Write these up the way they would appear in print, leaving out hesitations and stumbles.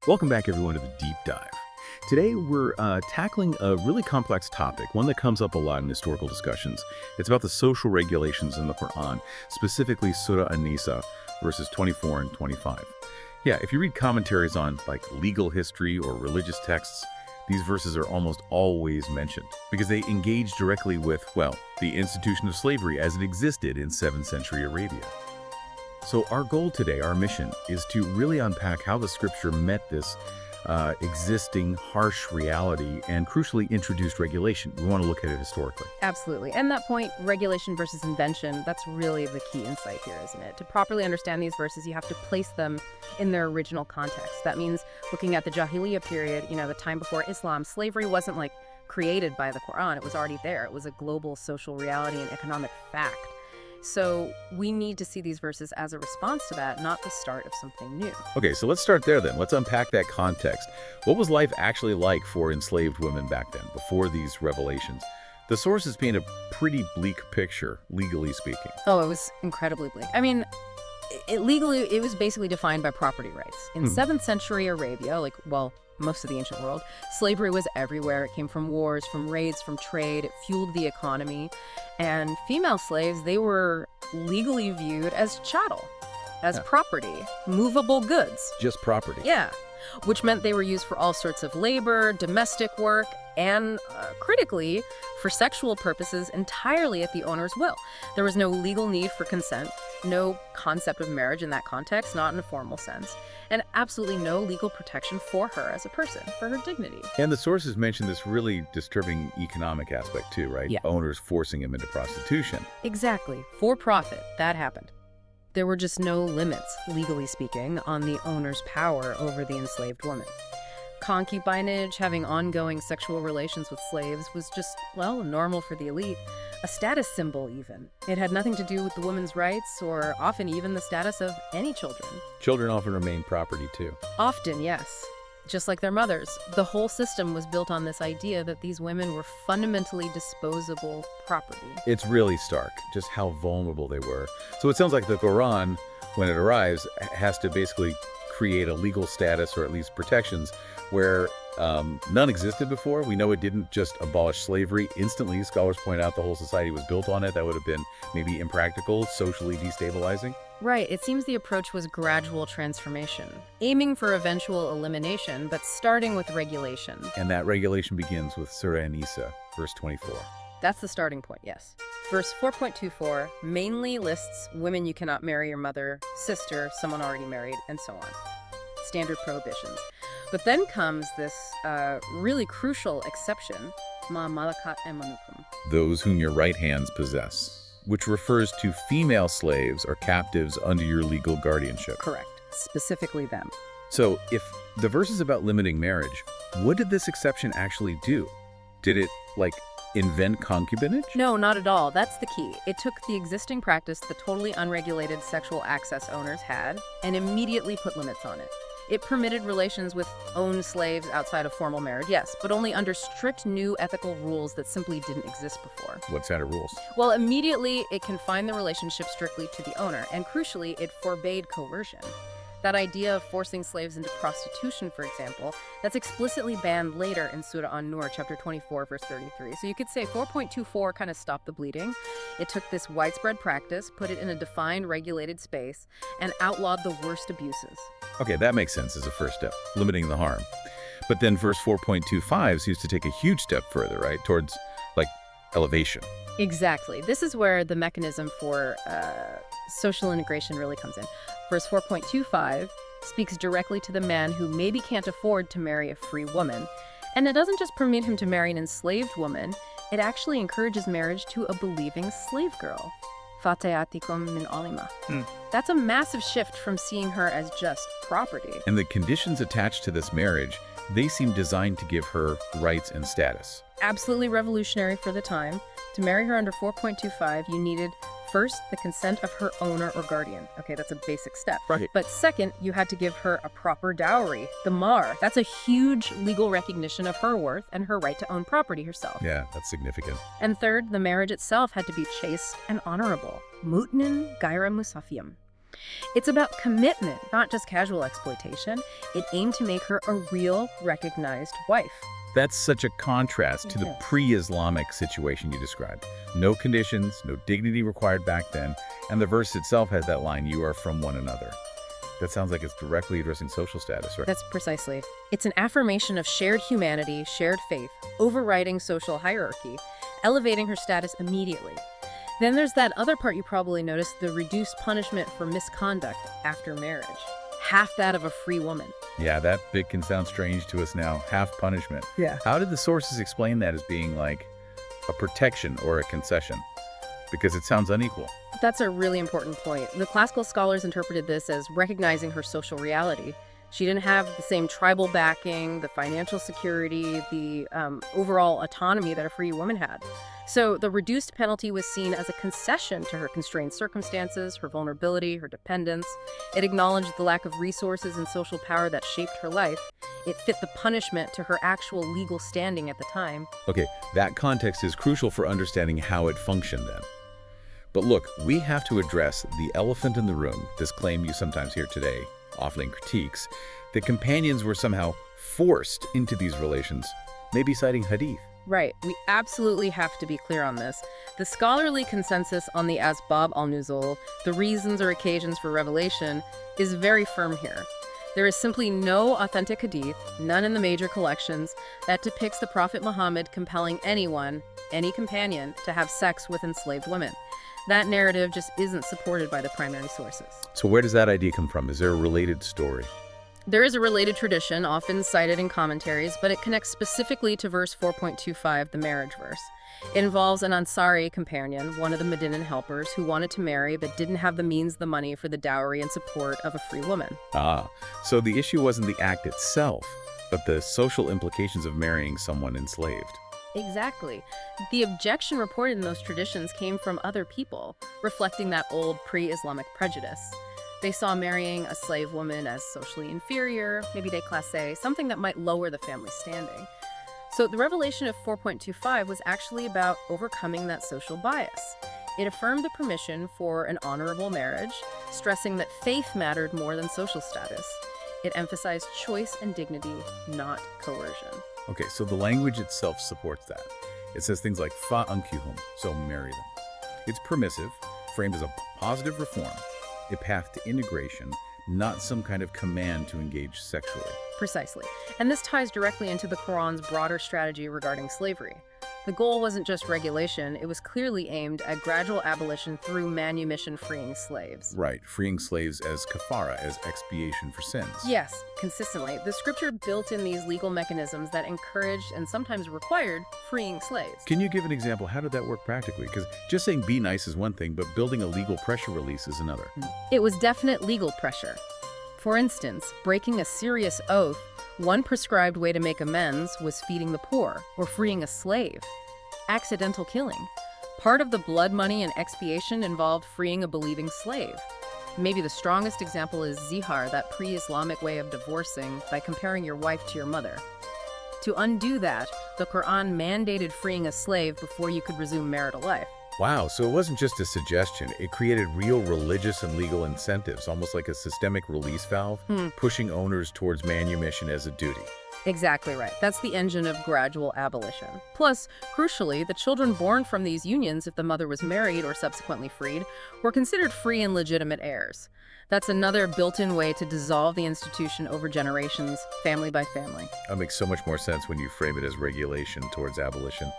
Welcome back, everyone, to the Deep Dive. Today, we're tackling a really complex topic, one that comes up a lot in historical discussions. It's about the social regulations in the Quran, specifically Surah An-Nisa, verses 24 and 25. Yeah, if you read commentaries on, legal history or religious texts, these verses are almost always mentioned because they engage directly with, the institution of slavery as it existed in 7th century Arabia. So our goal today, our mission, is to really unpack how the scripture met this existing harsh reality and crucially introduced regulation. We want to look at it historically. Absolutely. And that point, regulation versus invention, that's really the key insight here, isn't it? To properly understand these verses, you have to place them in their original context. That means looking at the Jahiliyyah period, the time before Islam. Slavery wasn't created by the Quran. It was already there. It was a global social reality and economic fact. So we need to see these verses as a response to that, not the start of something new. Okay, so let's start there then. Let's unpack that context. What was life actually like for enslaved women back then, before these revelations? The sources paint a pretty bleak picture, legally speaking. Oh, it was incredibly bleak. I mean, it was basically defined by property rights. In 7th century Arabia, most of the ancient world, slavery was everywhere. It came from wars, from raids, from trade. It fueled the economy. And female slaves, they were legally viewed as chattel, as property, movable goods. Just property. Yeah, which meant they were used for all sorts of labor, domestic work, and critically, for sexual purposes entirely at the owner's will. There was no legal need for consent, no concept of marriage in that context, not in a formal sense, and absolutely no legal protection for her as a person, for her dignity. And the sources mention this really disturbing economic aspect too, right? Yeah. Owners forcing them into prostitution. Exactly. For profit, that happened. There were just no limits, legally speaking, on the owner's power over the enslaved woman. Concubinage, having ongoing sexual relations with slaves, was just, normal for the elite. A status symbol, even. It had nothing to do with the woman's rights or often even the status of any children. Children often remain property too. Often, yes. Just like their mothers. The whole system was built on this idea that these women were fundamentally disposable property. It's really stark, just how vulnerable they were. So it sounds like the Quran, when it arrives, has to basically create a legal status or at least protections where none existed before. We know it didn't just abolish slavery instantly. Scholars point out the whole society was built on it. That would have been maybe impractical, socially destabilizing. Right. It seems the approach was gradual transformation, aiming for eventual elimination, but starting with regulation. And that regulation begins with Surah An-Nisa, verse 24. That's the starting point, yes. Verse 4.24 mainly lists women you cannot marry your mother, sister, someone already married, and so on. Standard prohibitions. But then comes this really crucial exception, ma malakat emanukum. Those whom your right hands possess, which refers to female slaves or captives under your legal guardianship. Correct. Specifically them. So if the verse is about limiting marriage, what did this exception actually do? Did it, invent concubinage? No, not at all. That's the key. It took the existing practice the totally unregulated sexual access owners had and immediately put limits on it. It permitted relations with owned slaves outside of formal marriage, yes, but only under strict new ethical rules that simply didn't exist before. What set of rules? Well, immediately it confined the relationship strictly to the owner, and crucially, it forbade coercion. That idea of forcing slaves into prostitution, for example, that's explicitly banned later in Surah An-Nur, chapter 24, verse 33. So you could say 4.24 kind of stopped the bleeding. It took this widespread practice, put it in a defined, regulated space, and outlawed the worst abuses. Okay, that makes sense as a first step, limiting the harm. But then verse 4.25 seems to take a huge step further, right? Towards, elevation. Exactly. This is where the mechanism for social integration really comes in. Verse 4.25 speaks directly to the man who maybe can't afford to marry a free woman. And it doesn't just permit him to marry an enslaved woman, it actually encourages marriage to a believing slave girl. Fatayatikum min alima. That's a massive shift from seeing her as just property. And the conditions attached to this marriage, they seem designed to give her rights and status. Absolutely revolutionary for the time. To marry her under 4.25, you needed first the consent of her owner or guardian. Okay, that's a basic step. Right. But second, you had to give her a proper dowry, the mar. That's a huge legal recognition of her worth and her right to own property herself. Yeah, that's significant. And third, the marriage itself had to be chaste and honorable. Mutnin gaira musafiyam. It's about commitment, not just casual exploitation. It aimed to make her a real, recognized wife. That's such a contrast to the Yes. pre-Islamic situation you described. No conditions, no dignity required back then, and the verse itself has that line, "You are from one another." That sounds like it's directly addressing social status, right? That's precisely. It's an affirmation of shared humanity, shared faith, overriding social hierarchy, elevating her status immediately. Then there's that other part you probably noticed, the reduced punishment for misconduct after marriage. Half that of a free woman. Yeah, that bit can sound strange to us now. Half punishment. Yeah. How did the sources explain that as being like a protection or a concession? Because it sounds unequal. That's a really important point. The classical scholars interpreted this as recognizing her social reality. She didn't have the same tribal backing, the financial security, the overall autonomy that a free woman had. So the reduced penalty was seen as a concession to her constrained circumstances, her vulnerability, her dependence. It acknowledged the lack of resources and social power that shaped her life. It fit the punishment to her actual legal standing at the time. Okay, that context is crucial for understanding how it functioned then. But look, we have to address the elephant in the room, this claim you sometimes hear today, often in critiques, that companions were somehow forced into these relations, maybe citing hadith. Right, we absolutely have to be clear on this. The scholarly consensus on the Asbab al-Nuzul, the reasons or occasions for revelation, is very firm here. There is simply no authentic hadith, none in the major collections, that depicts the Prophet Muhammad compelling anyone, any companion, to have sex with enslaved women. That narrative just isn't supported by the primary sources. So where does that idea come from? Is there a related story? There is a related tradition, often cited in commentaries, but it connects specifically to verse 4.25, the marriage verse. It involves an Ansari companion, one of the Medinan helpers, who wanted to marry but didn't have the means, the money for the dowry and support of a free woman. Ah, so the issue wasn't the act itself, but the social implications of marrying someone enslaved. Exactly. The objection reported in those traditions came from other people, reflecting that old pre-Islamic prejudice. They saw marrying a slave woman as socially inferior, maybe déclassée, something that might lower the family standing. So the revelation of 4.25 was actually about overcoming that social bias. It affirmed the permission for an honorable marriage, stressing that faith mattered more than social status. It emphasized choice and dignity, not coercion. Okay, so the language itself supports that. It says things like fa'ankuhum, so marry them. It's permissive, framed as a positive reform, a path to integration, not some kind of command to engage sexually. Precisely. And this ties directly into the Quran's broader strategy regarding slavery. The goal wasn't just regulation, it was clearly aimed at gradual abolition through manumission freeing slaves. Right, freeing slaves as kafara, as expiation for sins. Yes, consistently. The scripture built in these legal mechanisms that encouraged and sometimes required freeing slaves. Can you give an example? How did that work practically? Because just saying be nice is one thing, but building a legal pressure release is another. It was definite legal pressure. For instance, breaking a serious oath, one prescribed way to make amends was feeding the poor or freeing a slave. Accidental killing. Part of the blood money and expiation involved freeing a believing slave. Maybe the strongest example is zihar, that pre-Islamic way of divorcing by comparing your wife to your mother. To undo that, the Quran mandated freeing a slave before you could resume marital life. Wow, so it wasn't just a suggestion. It created real religious and legal incentives, almost like a systemic release valve, pushing owners towards manumission as a duty. Exactly right. That's the engine of gradual abolition. Plus, crucially, the children born from these unions, if the mother was married or subsequently freed, were considered free and legitimate heirs. That's another built-in way to dissolve the institution over generations, family by family. That makes so much more sense when you frame it as regulation towards abolition.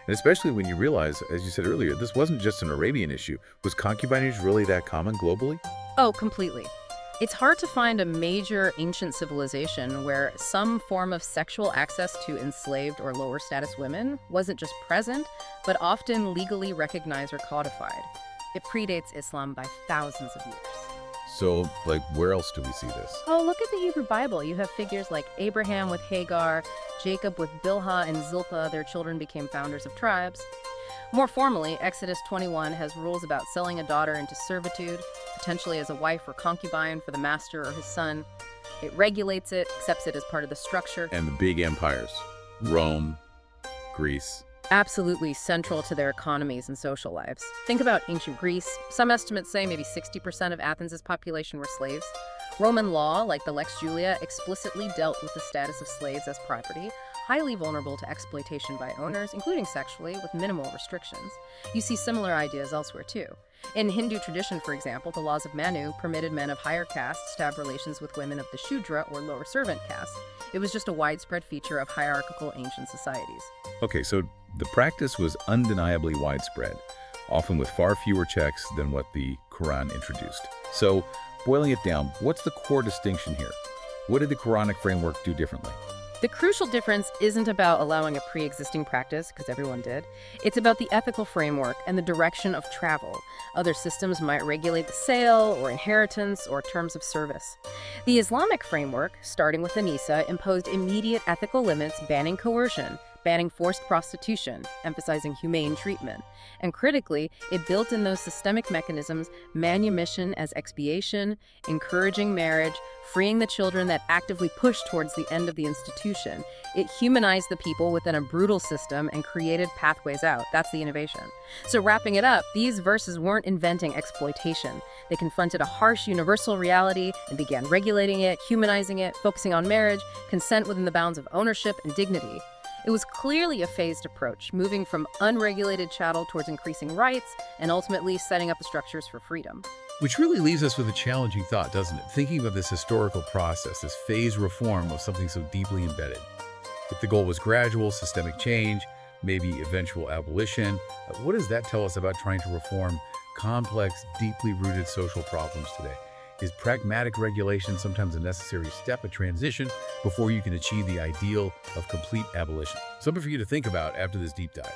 And especially when you realize, as you said earlier, this wasn't just an Arabian issue. Was concubinage really that common globally? Oh, completely. It's hard to find a major ancient civilization where some form of sexual access to enslaved or lower status women wasn't just present, but often legally recognized or codified. It predates Islam by thousands of years. So, like, where else do we see this? Oh, look at the Hebrew Bible. You have figures like Abraham with Hagar, Jacob with Bilhah and Zilpah. Their children became founders of tribes. More formally, Exodus 21 has rules about selling a daughter into servitude, potentially as a wife or concubine for the master or his son. It regulates it, accepts it as part of the structure. And the big empires, Rome, Greece. Absolutely central to their economies and social lives. Think about ancient Greece. Some estimates say maybe 60% of Athens' population were slaves. Roman law, like the Lex Julia, explicitly dealt with the status of slaves as property, highly vulnerable to exploitation by owners, including sexually, with minimal restrictions. You see similar ideas elsewhere, too. In Hindu tradition, for example, the laws of Manu permitted men of higher castes to have relations with women of the Shudra, or lower servant caste. It was just a widespread feature of hierarchical ancient societies. Okay, so the practice was undeniably widespread, often with far fewer checks than what the Quran introduced. So, boiling it down, what's the core distinction here? What did the Quranic framework do differently? The crucial difference isn't about allowing a pre-existing practice, because everyone did. It's about the ethical framework and the direction of travel. Other systems might regulate the sale or inheritance or terms of service. The Islamic framework, starting with An-Nisa, imposed immediate ethical limits banning coercion, banning forced prostitution, emphasizing humane treatment. And critically, it built in those systemic mechanisms manumission as expiation, encouraging marriage, freeing the children that actively push towards the end of the institution. It humanized the people within a brutal system and created pathways out. That's the innovation. So wrapping it up, these verses weren't inventing exploitation. They confronted a harsh universal reality and began regulating it, humanizing it, focusing on marriage, consent within the bounds of ownership and dignity. It was clearly a phased approach, moving from unregulated chattel towards increasing rights and ultimately setting up the structures for freedom. Which really leaves us with a challenging thought, doesn't it? Thinking about this historical process, this phased reform of something so deeply embedded. If the goal was gradual, systemic change, maybe eventual abolition, what does that tell us about trying to reform complex, deeply rooted social problems today? Is pragmatic regulation sometimes a necessary step, a transition, before you can achieve the ideal of complete abolition? Something for you to think about after this deep dive.